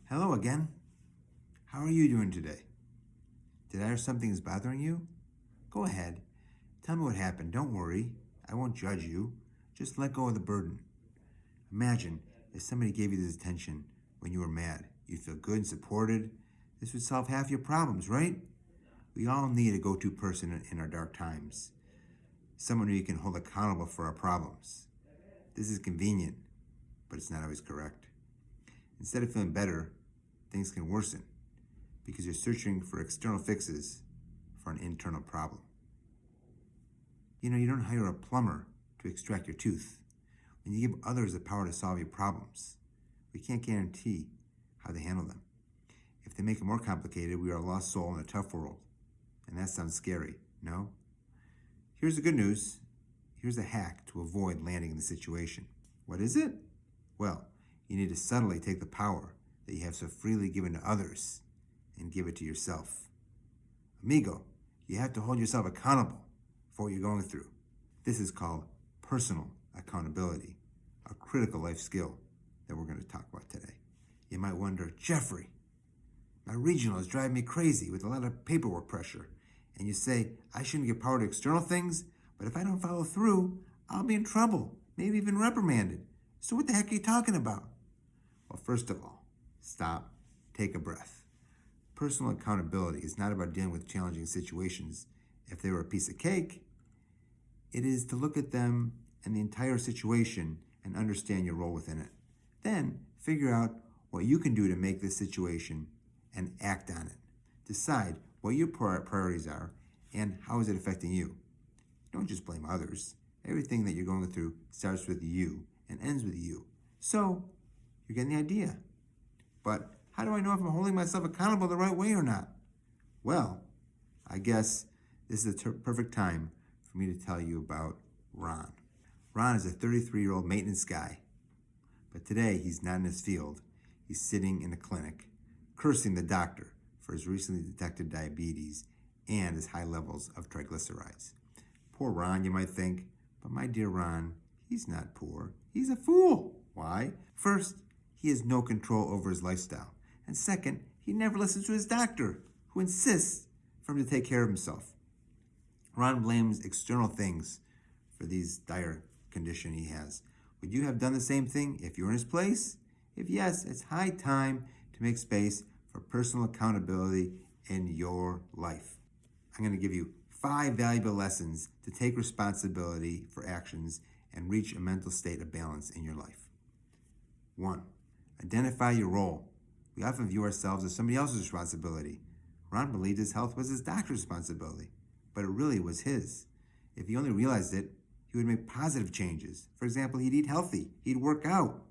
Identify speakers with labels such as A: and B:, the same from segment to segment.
A: Hello again. How are you doing today? Did I hear something is bothering you? Go ahead. Tell me what happened. Don't worry. I won't judge you. Just let go of the burden. Imagine if somebody gave you this attention when you were mad. You'd feel good and supported. This would solve half your problems, right? We all need a go-to person in our dark times. Someone who you can hold accountable for our problems. This is convenient, but it's not always correct. Instead of feeling better, things can worsen because you're searching for external fixes for an internal problem. You don't hire a plumber to extract your tooth. When you give others the power to solve your problems, we can't guarantee how they handle them. If they make it more complicated, we are a lost soul in a tough world. And that sounds scary, no? Here's the good news. Here's a hack to avoid landing in the situation. What is it? Well, you need to subtly take the power that you have so freely given to others and give it to yourself. Amigo, you have to hold yourself accountable for what you're going through. This is called personal accountability, a critical life skill that we're going to talk about today. You might wonder, Jeffrey, my regional is driving me crazy with a lot of paperwork pressure. And you say, I shouldn't give power to external things, but if I don't follow through, I'll be in trouble, maybe even reprimanded. So what the heck are you talking about? Well, first of all, stop, take a breath. Personal accountability is not about dealing with challenging situations. If they were a piece of cake, it is to look at them and the entire situation and understand your role within it. Then figure out what you can do to make this situation and act on it. Decide what your priorities are and how is it affecting you. Don't just blame others. Everything that you're going through starts with you and ends with you. So, you're getting the idea. But how do I know if I'm holding myself accountable the right way or not? Well, I guess this is the perfect time for me to tell you about Ron. Ron is a 33-year-old maintenance guy. But today, he's not in his field. He's sitting in a clinic, cursing the doctor for his recently detected diabetes and his high levels of triglycerides. Poor Ron, you might think, but my dear Ron, he's not poor. He's a fool. Why? First, he has no control over his lifestyle. And second, he never listens to his doctor, who insists for him to take care of himself. Ron blames external things for these dire condition he has. Would you have done the same thing if you were in his place? If yes, it's high time to make space for personal accountability in your life. I'm going to give you 5 valuable lessons to take responsibility for actions and reach a mental state of balance in your life. 1. Identify your role. We often view ourselves as somebody else's responsibility. Ron believed his health was his doctor's responsibility, but it really was his. If he only realized it, he would make positive changes. For example, he'd eat healthy, he'd work out,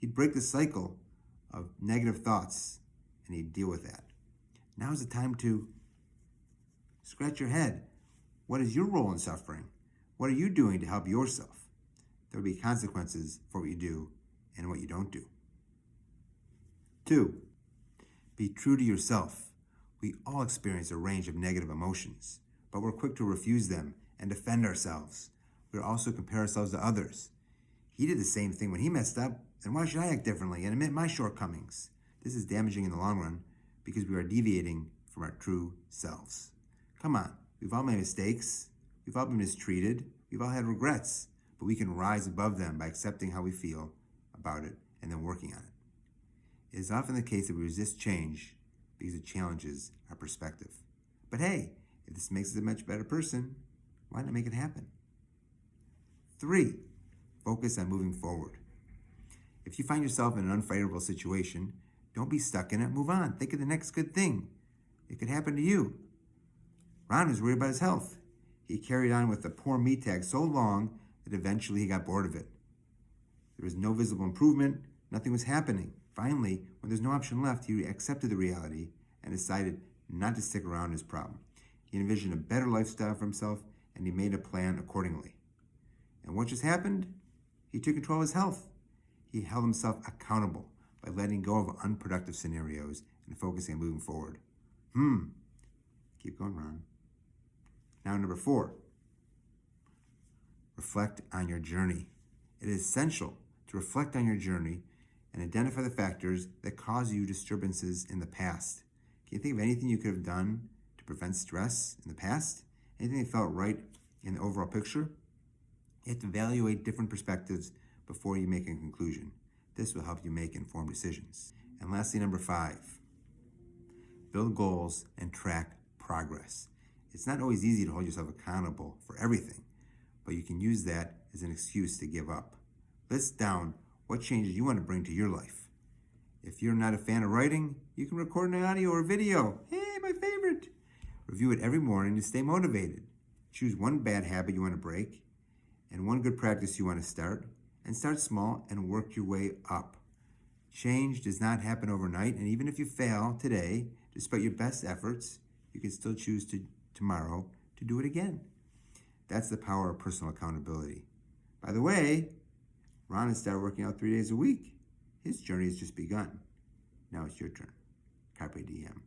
A: he'd break the cycle of negative thoughts, and he'd deal with that. Now's the time to scratch your head. What is your role in suffering? What are you doing to help yourself? There will be consequences for what you do and what you don't do. 2. Be true to yourself. We all experience a range of negative emotions, but we're quick to refuse them and defend ourselves. We also compare ourselves to others. He did the same thing when he messed up, then why should I act differently and admit my shortcomings? This is damaging in the long run because we are deviating from our true selves. Come on, we've all made mistakes, we've all been mistreated, we've all had regrets, but we can rise above them by accepting how we feel about it and then working on it. It is often the case that we resist change because it challenges our perspective. But hey, if this makes us a much better person, why not make it happen? 3. Focus on moving forward. If you find yourself in an unfavorable situation, don't be stuck in it. Move on. Think of the next good thing. It could happen to you. Ron was worried about his health. He carried on with the poor me tag so long that eventually he got bored of it. There was no visible improvement. Nothing was happening. Finally, when there's no option left, he accepted the reality and decided not to stick around his problem. He envisioned a better lifestyle for himself, and he made a plan accordingly. And what just happened? He took control of his health. He held himself accountable by letting go of unproductive scenarios and focusing on moving forward. Keep going, Ron. Now, number 4. Reflect on your journey. It is essential to reflect on your journey and identify the factors that cause you disturbances in the past. Can you think of anything you could have done to prevent stress in the past? Anything that felt right in the overall picture? You have to evaluate different perspectives before you make a conclusion. This will help you make informed decisions. And lastly, number 5, build goals and track progress. It's not always easy to hold yourself accountable for everything, but you can use that as an excuse to give up. List down what changes you want to bring to your life. If you're not a fan of writing, you can record an audio or video. Hey, my favorite. Review it every morning to stay motivated. Choose one bad habit you want to break and one good practice you want to start, and start small and work your way up. Change does not happen overnight, and even if you fail today, despite your best efforts, you can still choose tomorrow to do it again. That's the power of personal accountability. By the way, Ron has started working out 3 days a week. His journey has just begun. Now it's your turn. Carpe diem.